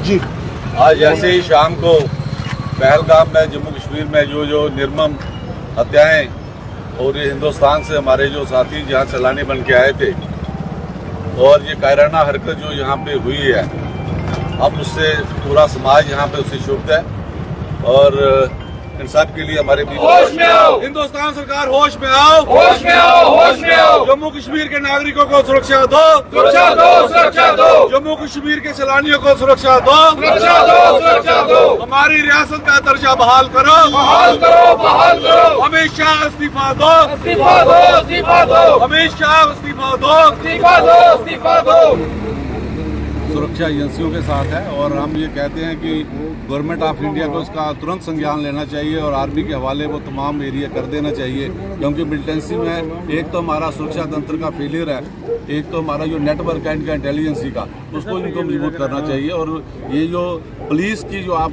जी। आज ऐसे ही शाम को पहलगाम में जम्मू कश्मीर में जो निर्मम हत्याएं और ये हिंदुस्तान से हमारे जो साथी जहां सैलानी बन के आए थे और ये कायराना हरकत जो यहाँ पे हुई है, अब उससे पूरा समाज यहाँ पे उससे क्षुब्ध है और इंसाफ के लिए हमारे बीच होश में आओ, हिंदुस्तान सरकार होश में आओ, होश में आओ, होश में आओ। जम्मू कश्मीर के नागरिकों को सुरक्षा दो, सुरक्षा दो, सुरक्षा दो। जम्मू कश्मीर के सैलानियों को सुरक्षा दो, सुरक्षा दो, सुरक्षा दो। हमारी रियासत का दर्जा बहाल करो, बहाल करो, बहाल करो। अमित शाह इस्तीफा दो, इस्तीफा दो, इस्तीफा दो, अमित शाह इस्तीफा दो, इस्तीफा दो, इस्तीफा दो। सुरक्षा एजेंसियों के साथ है और हम ये कहते हैं कि गवर्नमेंट ऑफ इंडिया को इसका तुरंत संज्ञान लेना चाहिए और आर्मी के हवाले वो तमाम एरिया कर देना चाहिए, क्योंकि मिलिटेंसी में एक तो हमारा सुरक्षा तंत्र का फेलियर है, एक तो हमारा जो नेटवर्क है इनका इंटेलिजेंसी का, उसको इनको मजबूत करना चाहिए। और ये जो पुलिस की जो आप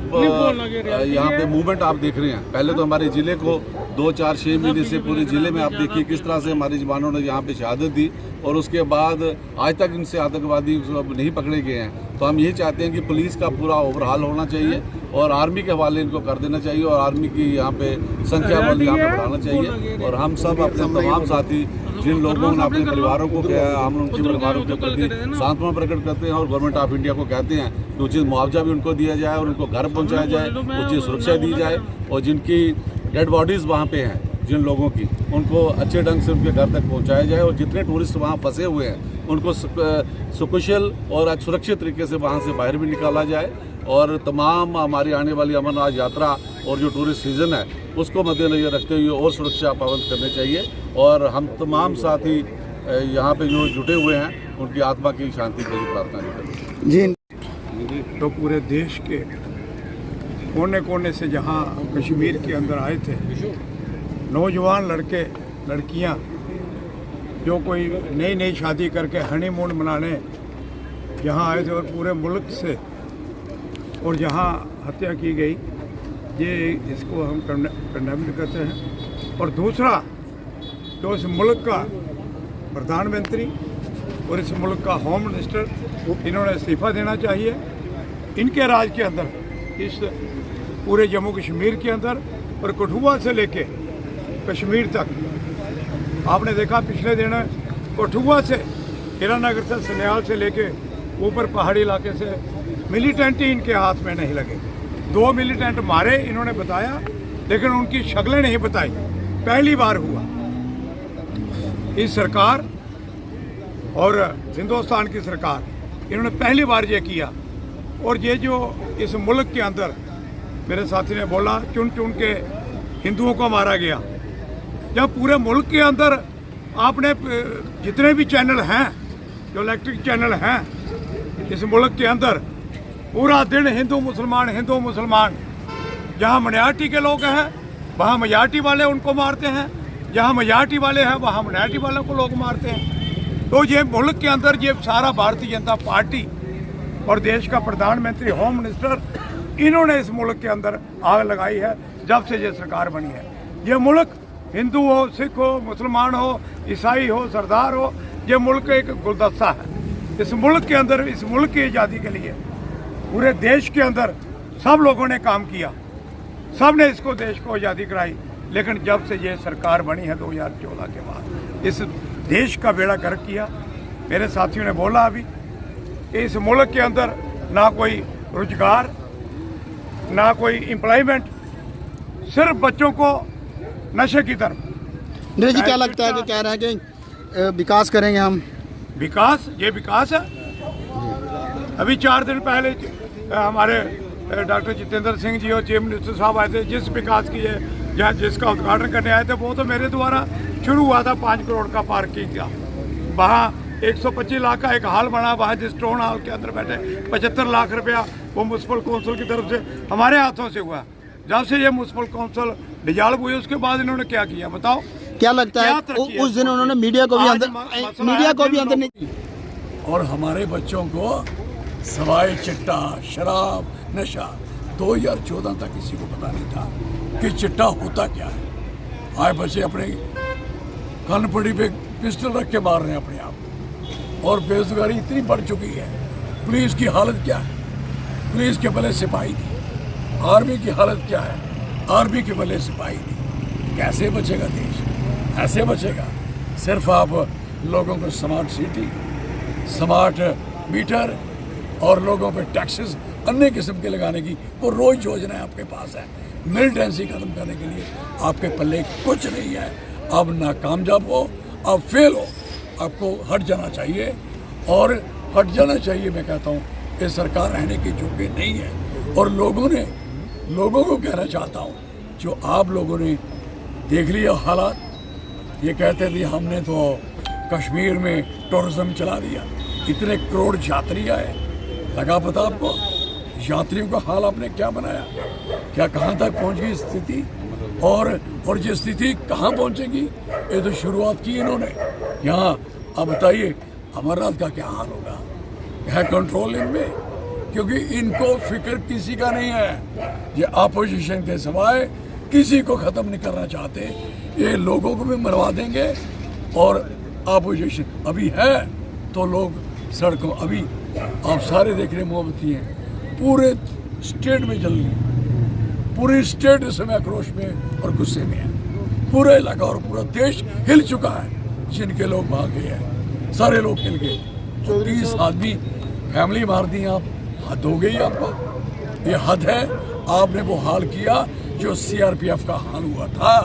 यहाँ पे मूवमेंट आप देख रहे हैं, पहले तो हमारे ज़िले को 2, 4, 6 महीने से पूरे ज़िले में आप देखिए किस तरह से हमारे जवानों ने यहाँ पे शहादत दी और उसके बाद आज तक इनसे आतंकवादी नहीं पकड़े गए हैं। तो हम यही चाहते हैं कि पुलिस का पूरा ओवरहाल होना चाहिए और आर्मी के हवाले इनको कर देना चाहिए और आर्मी की यहाँ पे संख्या बल यहाँ पे बढ़ाना चाहिए। और हम सब अपने तमाम साथी जिन लोगों ने अपने परिवारों को किया है, हम उनके परिवारों के प्रति सांत्वना प्रकट करते हैं और गवर्नमेंट ऑफ इंडिया को कहते हैं कि उचित मुआवजा भी उनको दिया जाए और उनको घर पहुँचाया जाए, उचित सुरक्षा दी जाए और जिनकी डेड बॉडीज़ वहाँ पे हैं जिन लोगों की, उनको अच्छे ढंग से उनके घर तक पहुंचाया जाए और जितने टूरिस्ट वहां फंसे हुए हैं उनको सुकुशल और सुरक्षित तरीके से वहां से बाहर भी निकाला जाए और तमाम हमारी आने वाली अमरनाथ यात्रा और जो टूरिस्ट सीज़न है उसको मद्देनजर रखते हुए और सुरक्षा पाबंद करने चाहिए। और हम तमाम साथी यहाँ पे जो जुटे हुए हैं उनकी आत्मा की शांति के लिए प्रार्थना करें जी। तो पूरे देश के कोने कोने से जहाँ कश्मीर के अंदर आए थे नौजवान लड़के लड़कियां जो कोई नई शादी करके हनीमून मनाने यहाँ आए थे और पूरे मुल्क से और जहाँ हत्या की गई, ये इसको हम कंडेम करते हैं। और दूसरा जो इस मुल्क का प्रधानमंत्री और इस मुल्क का होम मिनिस्टर, इन्होंने इस्तीफा देना चाहिए। इनके राज के अंदर इस पूरे जम्मू कश्मीर के अंदर और कठुआ से लेके कश्मीर तक आपने देखा पिछले दिन कठुआ से हीरानगर से सन्याल से लेके ऊपर पहाड़ी इलाके से मिलिटेंट ही इनके हाथ में नहीं लगे। 2 मिलिटेंट मारे इन्होंने बताया, लेकिन उनकी शक्लें नहीं बताई। पहली बार हुआ इस सरकार और हिंदुस्तान की सरकार, इन्होंने पहली बार ये किया। और ये जो इस मुल्क के अंदर मेरे साथी ने बोला चुन चुन के हिंदुओं को मारा गया, जब पूरे मुल्क के अंदर आपने जितने भी चैनल हैं, जो इलेक्ट्रिक चैनल हैं इस मुल्क के अंदर, पूरा दिन हिंदू मुसलमान, जहाँ मनियार्टी के लोग हैं वहाँ मजाटी वाले उनको मारते हैं, जहाँ मजाटी वाले हैं वहाँ मनियार्टी वालों को लोग मारते हैं। तो ये मुल्क के अंदर ये सारा भारतीय जनता पार्टी और देश का प्रधानमंत्री, होम मिनिस्टर, इन्होंने इस मुल्क के अंदर आग लगाई है जब से ये सरकार बनी है। ये मुल्क हिंदू हो, सिख हो, मुसलमान हो, ईसाई हो, सरदार हो, ये मुल्क एक गुलदस्ता है। इस मुल्क के अंदर, इस मुल्क की आज़ादी के लिए पूरे देश के अंदर सब लोगों ने काम किया, सब ने इसको देश को आज़ादी कराई। लेकिन जब से ये सरकार बनी है 2014 के बाद, इस देश का बेड़ा गर्क किया। मेरे साथियों ने बोला अभी कि इस मुल्क के अंदर ना कोई रोजगार, ना कोई एम्प्लॉयमेंट, सिर्फ बच्चों को नशे की तरफ। नीरज जी, क्या लगता है कि कह रहे हैं कि विकास करेंगे हम? विकास, ये विकास है। अभी 4 दिन पहले हमारे डॉक्टर जितेंद्र सिंह जी और चीफ मिनिस्टर साहब आए थे, जिस विकास की जहाँ जिसका उद्घाटन करने आए थे, वो तो मेरे द्वारा शुरू हुआ था 5 करोड़ का पार्किंग का। वहाँ 125 लाख का एक हॉल बना, वहाँ जिस टाउन हॉल के अंदर बैठे 75 लाख रुपया वो म्यूनसिपल काउंसिल की तरफ से हमारे हाथों से हुआ। जब से ये म्यूनसिपल काउंसिल डिजाल्व हुई उसके बाद इन्होंने क्या किया बताओ? क्या लगता है उस दिन उन्होंने मीडिया को भी अंदर नहीं। और हमारे बच्चों को सवाई चिट्टा, शराब, नशा 2014 तक किसी को पता नहीं था कि चिट्टा होता क्या है। आज बच्चे अपने कनपड़ी पे पिस्टल रख के मार रहे हैं अपने आप, और बेरोजगारी इतनी बढ़ चुकी है। पुलिस की हालत क्या है? पुलिस के बले सिपाही दी, आर्मी की हालत क्या है, आर्मी के बले सिपाही दी। कैसे बचेगा देश? ऐसे बचेगा सिर्फ आप लोगों को स्मार्ट सिटी, स्मार्ट मीटर और लोगों पे टैक्सेस अन्य किस्म के लगाने की वो रोज योजना आपके पास है। मिलिटेंसी खत्म करने के लिए आपके पल्ले कुछ नहीं है। आप नाकामयाब हो, आप फेल हो, आपको हट जाना चाहिए। और हट जाना चाहिए, मैं कहता हूँ ये सरकार रहने की योग्य नहीं है। और लोगों को कहना चाहता हूँ, जो आप लोगों ने देख लिया हालात, ये कहते थे हमने तो कश्मीर में टूरिज्म चला दिया, इतने करोड़ यात्री आए, लगा पता आपको यात्रियों का हाल आपने क्या बनाया, क्या कहाँ तक पहुँच गई स्थिति, और ये स्थिति कहाँ पहुँचेगी? ये तो शुरुआत की इन्होंने यहाँ। अब बताइए अमरनाथ का क्या हाल होगा? है कंट्रोल इनमें? क्योंकि इनको फिक्र किसी का नहीं है। ये अपोजिशन के सिवाय किसी को ख़त्म नहीं करना चाहते। ये लोगों को भी मरवा देंगे। और अपोजिशन अभी है तो लोग सड़कों, अभी आप सारे देख रहे मोमबत्ती हैं पूरे स्टेट में जल रही है। पूरी स्टेट इस समय आक्रोश में और गुस्से में है। पूरा इलाका और पूरा देश हिल चुका है। जिनके लोग भाग गए हैं, सारे लोग हिल गए। 30 आदमी फैमिली मार दी आप, हद हो गई आपको। ये हद है। आपने वो हाल किया जो सीआरपीएफ का हाल हुआ था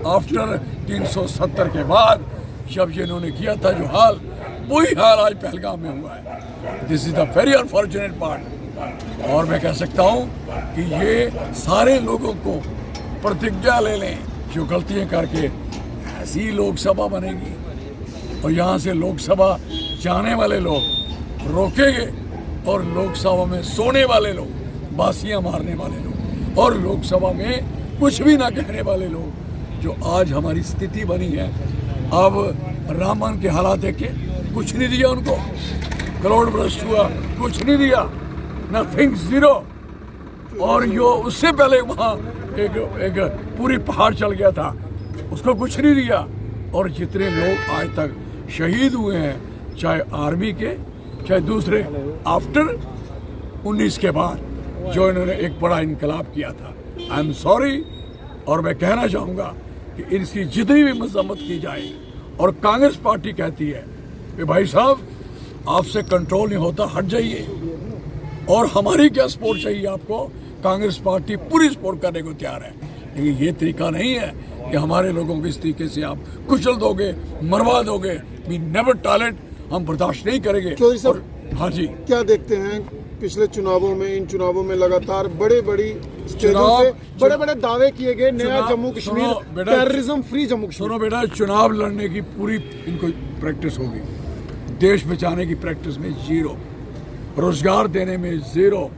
आफ्टर 370 के बाद, जब जिन्होंने किया था जो हाल, वही हाल आज पहलगाम में हुआ है। This is the very unfortunate part. और मैं कह सकता हूँ कि ये सारे लोगों को प्रतिज्ञा ले लें, जो गलतियाँ करके ऐसी लोकसभा बनेगी और यहाँ से लोकसभा जाने वाले लोग रोकेंगे, और लोकसभा में सोने वाले लोग, बासियाँ मारने वाले लोग, और लोकसभा में कुछ भी ना कहने वाले लोग, जो आज हमारी स्थिति बनी है। अब रामन के हालात देखे, कुछ नहीं दिया उनको, करोड़ भ्रष्ट हुआ, कुछ नहीं दिया, नथिंग, जीरो। और जो उससे पहले वहाँ एक पूरी पहाड़ चल गया था, उसको कुछ नहीं दिया। और जितने लोग आज तक शहीद हुए हैं, चाहे आर्मी के चाहे दूसरे, आफ्टर 19 के बाद, जो इन्होंने एक बड़ा इनकलाब किया था, आई एम सॉरी। और मैं कहना चाहूँगा कि इसकी जितनी भी मजम्मत की जाए, और कांग्रेस पार्टी कहती है कि भाई साहब आपसे कंट्रोल नहीं होता, हट जाइए, और हमारी क्या सपोर्ट चाहिए आपको, कांग्रेस पार्टी पूरी सपोर्ट करने को तैयार है। लेकिन ये तरीका नहीं है कि हमारे लोगों को इस तरीके से आप कुचल दोगे, मरवा दोगे। वी नेवर टॉलरेट, हम बर्दाश्त नहीं करेंगे। चौधरी साहब, हाँ जी, क्या देखते हैं पिछले चुनावों में, इन चुनावों में लगातार बड़े दावे किए गए, नया जम्मू कश्मीर, टेररिज्म फ्री जम्मू कश्मीर। सुनो बेटा, चुनाव लड़ने की पूरी इनको प्रैक्टिस होगी, देश बचाने की प्रैक्टिस में जीरो, रोजगार देने में जीरो,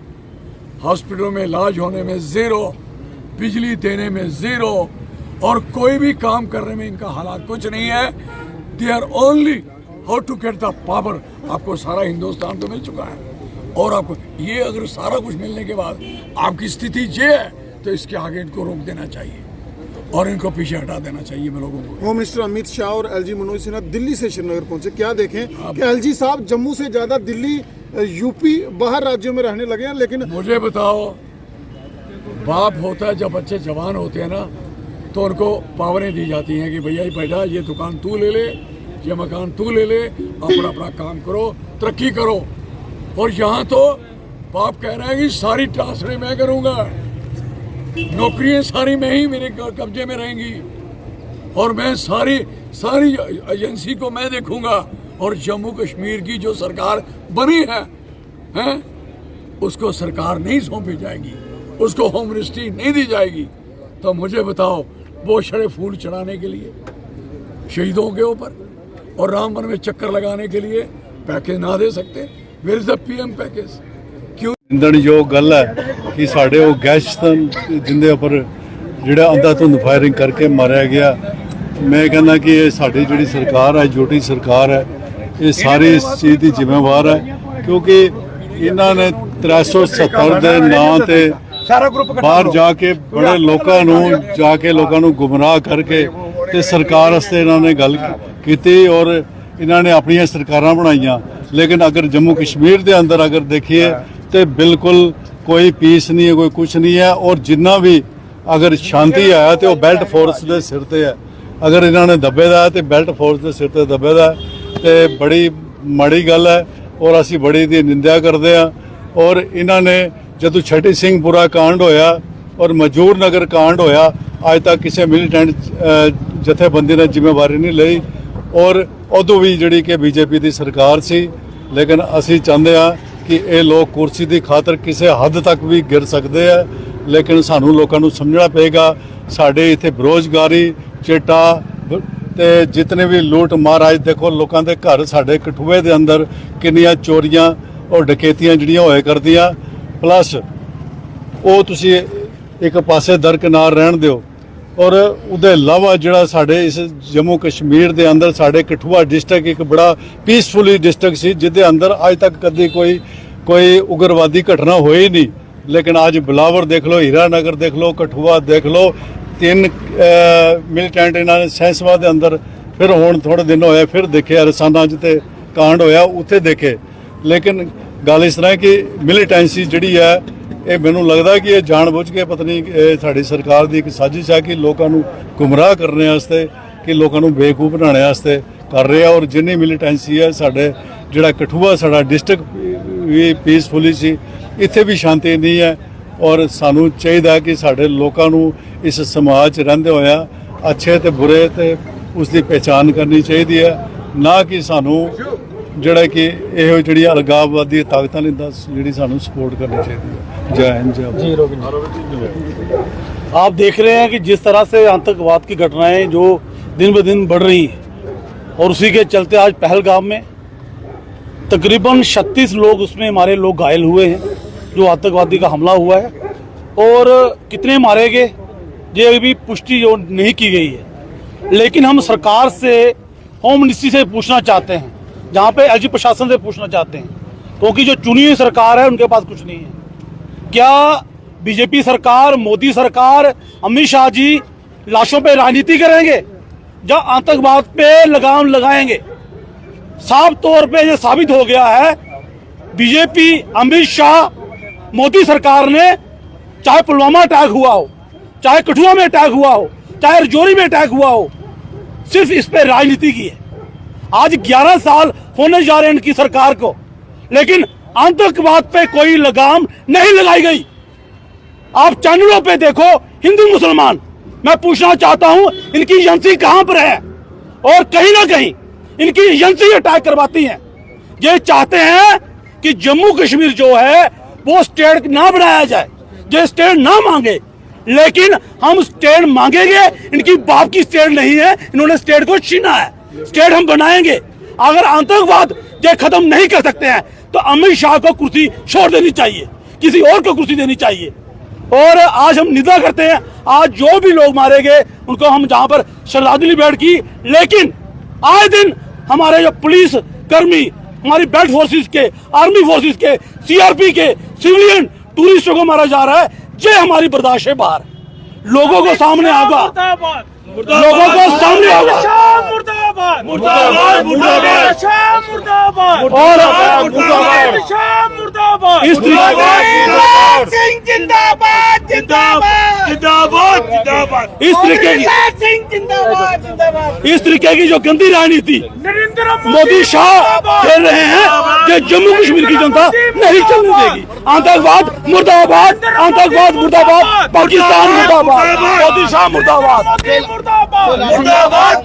हॉस्पिटलों में इलाज होने में जीरो, बिजली देने में जीरो, और कोई भी काम करने में इनका हालात कुछ नहीं है। They are only how to get the power. आपको सारा हिंदुस्तान तो मिल चुका है, और आपको ये अगर सारा कुछ मिलने के बाद आपकी स्थिति ये है, तो इसके आगे इनको रोक देना चाहिए और इनको पीछे हटा देना चाहिए। मैं लोगों को, होम मिनिस्टर अमित शाह और एलजी मनोज सिन्हा दिल्ली से श्रीनगर पहुंचे, क्या देखें कि एलजी साहब जम्मू से ज्यादा दिल्ली, यूपी, बाहर राज्यों में रहने लगे हैं। लेकिन मुझे बताओ, बाप होता है जब बच्चे जवान होते हैं ना, तो उनको पावरें दी जाती हैं कि भैया बेटा ये दुकान तू ले ले, ये मकान तू ले ले, अपना काम करो, तरक्की करो। और यहाँ तो बाप कह रहे हैं कि सारी ट्रांसफरें मैं करूँगा, नौकरियाँ सारी मैं ही, मेरे कब्जे में रहेंगी, और मैं सारी एजेंसी को मैं देखूँगा। और जम्मू कश्मीर की जो सरकार बनी है उसको सरकार नहीं सौंपी जाएगी, उसको होम मिनिस्ट्री नहीं दी जाएगी। तो मुझे बताओ, वो शरे फूल चढ़ाने के लिए शहीदों के ऊपर और राम वन में चक्कर लगाने के लिए पैकेज ना दे सकते? Where is the PM package? क्यों? ਨਿੰਦਣਯੋਗ ਗੱਲ ਹੈ ਕਿ ਸਾਡੇ ਉਹ ਗੈਸਟ ਜਿੰਦੇ ਉੱਪਰ ਜਿਹੜਾ ਅੰਧਾਧੁੰਦ ਫਾਇਰਿੰਗ ਕਰਕੇ ਮਾਰਿਆ ਗਿਆ। ਮੈਂ ਕਹਿੰਦਾ ਕਿ ਇਹ ਸਾਡੀ ਜਿਹੜੀ ਸਰਕਾਰ ਹੈ, ਜੋਟੀ ਸਰਕਾਰ ਹੈ, ਇਹ ਸਾਰੀ ਇਸ ਚੀਜ਼ ਦੀ ਜ਼ਿੰਮੇਵਾਰ ਹੈ, ਕਿਉਂਕਿ ਇਹਨਾਂ ਨੇ 370 ਦੇ ਨਾਂ ਤੇ ਬਾਹਰ ਜਾ ਕੇ ਬੜੇ ਲੋਕਾਂ ਨੂੰ ਗੁੰਮਰਾਹ ਕਰਕੇ ਤੇ ਸਰਕਾਰ ਵਾਸਤੇ ਇਹਨਾਂ ਨੇ ਗੱਲ ਕੀਤੀ, ਔਰ ਇਹਨਾਂ ਨੇ ਆਪਣੀਆਂ ਸਰਕਾਰਾਂ ਬਣਾਈਆਂ। लेकिन अगर जम्मू कश्मीर के अंदर अगर देखिए तो बिल्कुल ਕੋਈ ਪੀਸ ਨਹੀਂ ਹੈ, ਕੋਈ ਕੁਝ ਨਹੀਂ ਹੈ। ਔਰ ਜਿੰਨਾ ਵੀ ਅਗਰ ਸ਼ਾਂਤੀ ਆਇਆ ਤੇ ਉਹ ਬੈਲਟ ਫੋਰਸ ਦੇ ਸਿਰ ਤੇ ਹੈ। ਅਗਰ ਇਹਨਾਂ ਨੇ ਦੱਬੇ ਦਾ ਤੇ ਬੈਲਟ ਫੋਰਸ ਦੇ ਸਿਰ ਤੇ ਦੱਬੇ ਦਾ ਤੇ ਬੜੀ ਮਾੜੀ ਗੱਲ ਹੈ ਔਰ ਅਸੀਂ ਬੜੀ ਦੀ ਨਿੰਦਿਆ ਕਰਦੇ ਹਾਂ। ਔਰ ਇਹਨਾਂ ਨੇ ਜਦੋਂ ਛੱਟੀ ਸਿੰਘਪੁਰਾ ਕਾਂਡ ਹੋਇਆ ਔਰ ਮਜੂਰ ਨਗਰ ਕਾਂਡ ਹੋਇਆ, ਅੱਜ ਤੱਕ ਕਿਸੇ ਮਿਲੀਟੈਂਟ ਜਥੇਬੰਦੀ ਨੇ ਜ਼ਿੰਮੇਵਾਰੀ ਨਹੀਂ ਲਈ। ਔਰ ਉਦੋਂ ਵੀ ਜਿਹੜੀ ਕਿ ਬੀਜੇਪੀ ਦੀ ਸਰਕਾਰ ਸੀ, ਲੇਕਿਨ ਅਸੀਂ ਚਾਹੁੰਦੇ ਹਾਂ ਕਿ ਇਹ ਲੋਕ ਕੁਰਸੀ ਦੀ ਖਾਤਰ ਕਿਸੇ ਹੱਦ ਤੱਕ ਵੀ ਗਿਰ ਸਕਦੇ ਆ, ਲੇਕਿਨ ਸਾਨੂੰ ਲੋਕਾਂ ਨੂੰ ਸਮਝਣਾ ਪਏਗਾ ਸਾਡੇ ਇੱਥੇ ਬੇਰੁਜ਼ਗਾਰੀ, ਚਿੱਟਾ ਤੇ ਜਿਤਨੇ ਵੀ ਲੂਟ ਮਾਰ, ਅੱਜ ਦੇਖੋ ਲੋਕਾਂ ਦੇ ਘਰ ਸਾਡੇ ਕਠੂਏ ਦੇ ਅੰਦਰ ਕਿੰਨੀਆਂ ਚੋਰੀਆਂ ਔਰ ਡਕੈਤੀਆਂ ਜਿਹੜੀਆਂ ਹੋਏ ਕਰਦੀਆਂ। ਪਲੱਸ ਉਹ ਤੁਸੀਂ ਇੱਕ ਪਾਸੇ ਦਰਕਿਨਾਰ ਰਹਿਣ ਦਿਓ। ਔਰ ਉਹਦੇ ਇਲਾਵਾ ਜਿਹੜਾ ਸਾਡੇ ਇਸ ਜੰਮੂ ਕਸ਼ਮੀਰ ਦੇ ਅੰਦਰ ਸਾਡੇ ਕਠੂਆ ਡਿਸਟ੍ਰਿਕਟ ਇੱਕ ਬੜਾ ਪੀਸਫੁਲੀ ਡਿਸਟ੍ਰਿਕਟ ਸੀ, ਜਿਹਦੇ ਅੰਦਰ ਅੱਜ ਤੱਕ ਕਦੀ ਕੋਈ ਉਗਰਵਾਦੀ ਘਟਨਾ ਹੋਈ ਨਹੀਂ। ਲੇਕਿਨ ਅੱਜ ਬਿਲਾਵਰ ਦੇਖ ਲਓ, ਹੀਰਾਨਗਰ ਦੇਖ ਲਓ, ਕਠੂਆ ਦੇਖ ਲਓ, 3 ਮਿਲੀਟੈਂਟ ਇਹਨਾਂ ਨੇ ਸੈਂਸਵਾ ਦੇ ਅੰਦਰ, ਫਿਰ ਹੁਣ ਥੋੜੇ ਦਿਨ ਹੋਏ ਫਿਰ ਦੇਖਿਆ ਰਸਾਨਾ 'ਚ ਤੇ ਕਾਂਡ ਹੋਇਆ ਉੱਥੇ ਦੇਖੇ। ਲੇਕਿਨ ਗੱਲ ਇਸ ਤਰ੍ਹਾਂ ਕਿ ਮਿਲੀਟੈਂਸੀ ਜਿਹੜੀ ਹੈ ਇਹ ਮੈਨੂੰ ਲੱਗਦਾ ਕਿ ਇਹ ਜਾਣਬੁੱਝ ਕੇ ਪਤਾ ਨਹੀਂ ਇਹ ਸਾਡੀ ਸਰਕਾਰ ਦੀ ਇੱਕ ਸਾਜ਼ਿਸ਼ ਹੈ ਕਿ ਲੋਕਾਂ ਨੂੰ ਗੁੰਮਰਾਹ ਕਰਨ ਵਾਸਤੇ, ਕਿ ਲੋਕਾਂ ਨੂੰ ਬੇਵਕੂਫ ਬਣਾਉਣ ਵਾਸਤੇ ਕਰ ਰਹੇ ਆ। ਔਰ ਜਿੰਨੀ ਮਿਲੀਟੈਂਸੀ ਹੈ ਸਾਡੇ ਜਿਹੜਾ ਕਠੂਆ ਸਾਡਾ ਡਿਸਟ੍ਰਿਕਟ ਵੀ ਪੀਸਫੁਲੀ ਸੀ, ਇੱਥੇ ਵੀ ਸ਼ਾਂਤੀ ਨਹੀਂ ਹੈ। ਔਰ ਸਾਨੂੰ ਚਾਹੀਦਾ ਕਿ ਸਾਡੇ ਲੋਕਾਂ ਨੂੰ ਇਸ ਸਮਾਜ 'ਚ ਰਹਿੰਦੇ ਹੋਇਆ ਅੱਛੇ ਤੇ ਬੁਰੇ ਤੇ ਉਸ ਦੀ ਪਹਿਚਾਣ ਕਰਨੀ ਚਾਹੀਦੀ ਹੈ, ਨਾ ਕਿ ਸਾਨੂੰ ਜਿਹੜਾ ਕਿ ਇਹੋ ਜਿਹੜੀ ਅਲਗਾਵਵਾਦੀ ਤਾਕਤਾਂ ਨੇ ਜਿਹੜੀ ਸਾਨੂੰ ਸਪੋर्ट करनी चाहिए। जय हिंद जय। आप देख रहे हैं कि जिस तरह से आतंकवाद की घटनाएं जो दिन ब दिन बढ़ रही हैं और उसी के चलते आज पहलगाम में तकरीबन 36 लोग उसमें हमारे लोग घायल हुए हैं जो आतंकवादी का हमला हुआ है। और कितने मारे गए ये अभी पुष्टि जो नहीं की गई है, लेकिन हम सरकार से, होम मिनिस्ट्री से पूछना चाहते हैं, जहाँ पे एलजी प्रशासन से पूछना चाहते हैं, क्योंकि जो चुनी हुई सरकार है उनके पास कुछ नहीं है। क्या बीजेपी सरकार, मोदी सरकार, अमित शाह जी लाशों पे राजनीति करेंगे या आतंकवाद पे लगाम लगाएंगे? साफ तौर पे ये साबित हो गया है, बीजेपी, अमित शाह, मोदी सरकार ने चाहे पुलवामा अटैक हुआ हो, चाहे कठुआ में अटैक हुआ हो, चाहे रजौरी में अटैक हुआ हो, सिर्फ इस पे राजनीति की है। आज 11 साल होने जा रहे हैं इनकी सरकार को, लेकिन आतंकवाद पे कोई लगाम नहीं लगाई गई। आप चैनलों पे देखो, हिंदू मुसलमान, मैं पूछना चाहता हूं इनकी एजेंसी कहां पर है? और कहीं ना कहीं इनकी एजेंसी अटैक करवाती है। ये चाहते हैं कि जम्मू कश्मीर जो है वो स्टेट ना बनाया जाए, ये स्टेट ना मांगे, लेकिन हम स्टेट मांगेंगे। इनकी बाप की स्टेट नहीं है, इन्होंने स्टेट को छीना है। स्टेट हम बनाएंगे। अगर आतंकवाद ये खत्म नहीं कर सकते हैं तो अमित शाह को कुर्सी छोड़ देनी चाहिए, किसी और को कुर्सी देनी चाहिए। और आज हम निंदा करते हैं, आज जो भी लोग मारे गए उनको हम जहां पर श्रद्धांजलि भेंट की, लेकिन आए दिन हमारे जो पुलिस कर्मी, हमारी बेल्ट फोर्सेस के, आर्मी फोर्सेस के, सीआरपी के, सिविलियन, टूरिस्टों को मारा जा रहा है, ये हमारी बर्दाश्त से बाहर। लोगों को सामने आगा, लोगों को सामने होगा। मुर्दाबाद, मुर्दाबाद, मुर्दाबाद, मुर्दाबाद, मुर्दाबाद। इस तरीके की जो गंदी राजनीति मोदी शाह खेल रहे हैं, जो जम्मू कश्मीर की जनता नहीं चलने देगी। आतंकवाद मुर्दाबाद, आतंकवाद मुर्दाबाद, पाकिस्तान मुर्दाबाद, मोदी शाह मुर्दाबाद।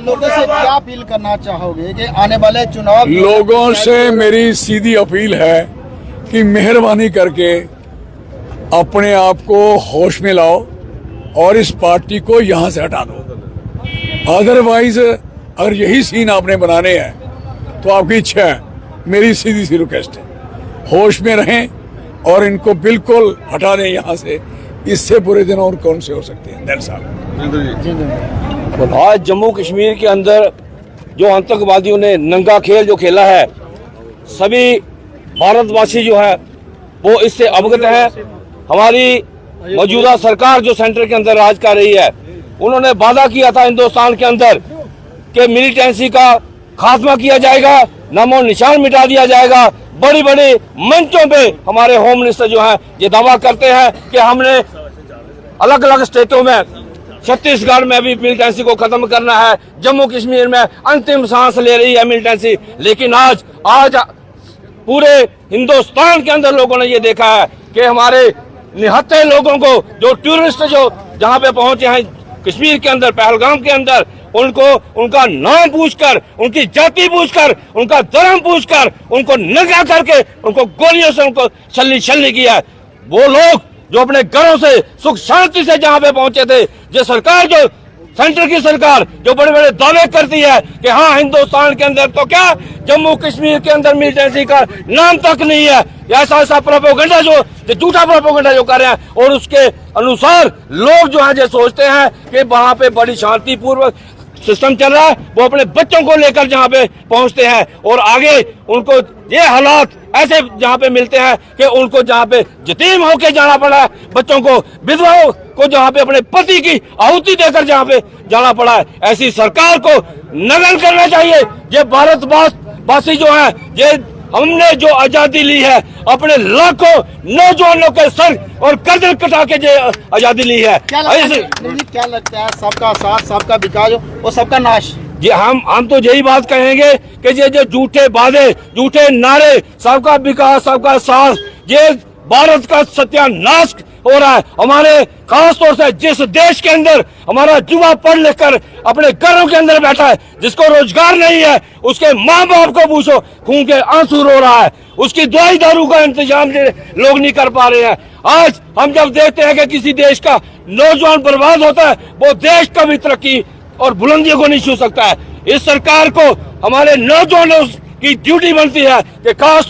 लोगों से क्या अपील करना चाहोगे कि आने वाले चुनाव? लोगों से मेरी सीधी अपील है कि मेहरबानी करके अपने आप को होश में लाओ और इस पार्टी को यहाँ से हटा दो। अदरवाइज अगर यही सीन आपने बनाने हैं तो आपकी इच्छा है, मेरी सीधी सी रिक्वेस्ट है, होश में रहें और इनको बिल्कुल हटा दें यहाँ से। इससे बुरे दिन और कौन से हो सकते हैं? आज जम्मू कश्मीर के अंदर जो आतंकवादियों ने नंगा खेल जो खेला है, सभी भारतवासी जो है वो इससे अवगत है। हमारी मौजूदा सरकार जो सेंटर के अंदर राज कर रही है, उन्होंने वादा किया था हिंदुस्तान के अंदर कि मिलिटेंसी का खात्मा किया जाएगा, नामो निशान मिटा दिया जाएगा, बड़ी बड़ी मंचों पे हमारे होम मिनिस्टर जो है ये दावा करते हैं कि हमने अलग अलग स्टेटों में, छत्तीसगढ़ में भी मिलिटेंसी को खत्म करना है, जम्मू कश्मीर में अंतिम सांस ले रही है मिलिटेंसी। लेकिन आज पूरे हिंदुस्तान के अंदर लोगों ने ये देखा है कि हमारे निहत्थे लोगों को, जो टूरिस्ट जो जहां पे पहुंचे हैं कश्मीर के अंदर, पहलगाम के अंदर, उनको उनका नाम पूछकर, उनकी जाति पूछकर, उनका धर्म पूछकर, उनको नंगा करके उनको गोलियों से उनको छलनी छलनी किया है। वो लोग जो अपने घरों से सुख शांति से जहां पे पहुंचे थे, जो सरकार, जो सेंटर की सरकार जो बड़े बड़े दावे करती है कि हाँ हिंदुस्तान के अंदर तो क्या जम्मू कश्मीर के अंदर मिलिटेंसी का नाम तक नहीं है, ऐसा प्रोपेगेंडा जो झूठा प्रोपेगेंडा जो कर रहे हैं, और उसके अनुसार लोग जो है जो सोचते हैं कि वहां पे बड़ी शांतिपूर्वक सिस्टम चल रहा है, वो अपने बच्चों को लेकर जहां पे पहुंचते हैं और आगे उनको ये हालात ऐसे जहां पे मिलते हैं कि उनको जहां पे यतीम होके जाना पड़ा है, बच्चों को, विधवाओं को जहां पे अपने पति की आहुति देकर जहां पे जाना पड़ा है। ऐसी सरकार को नगन करना चाहिए। ये भारतवासी जो है, ये हमने जो आजादी ली है अपने लाखों नौजवानों के सर और गर्दन कटा के जो आजादी ली है। क्या लगता है सबका साथ, सबका विकास और सबका नाश? जी हम तो यही बात कहेंगे कि ये जो झूठे वादे, झूठे नारे, सबका विकास, सबका साथ, ये भारत का सत्यानाश हो रहा है। हमारे खास तौर से जिस देश के अंदर हमारा युवा पढ़ लिख कर अपने घरों के अंदर बैठा है, जिसको रोजगार नहीं है, उसके माँ बाप को पूछो, खून के आंसू रो रहा है, उसकी दवाई दारू का इंतजाम लोग नहीं कर पा रहे हैं। आज हम जब देखते हैं कि किसी देश का नौजवान बर्बाद होता है, वो देश का भी तरक्की और बुलंदियों को नहीं छू सकता है। इस सरकार को हमारे नौजवानों की ड्यूटी बनती है कि खास